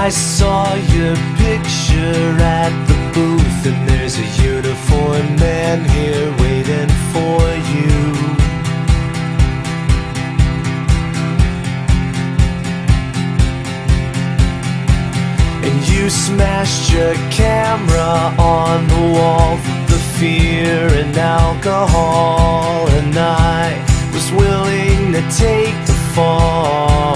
I saw your picture at the booth, and there's a uniformed man here waiting for you. And you smashed your camera on the wall with the fear and alcohol, and I was willing to take the fall.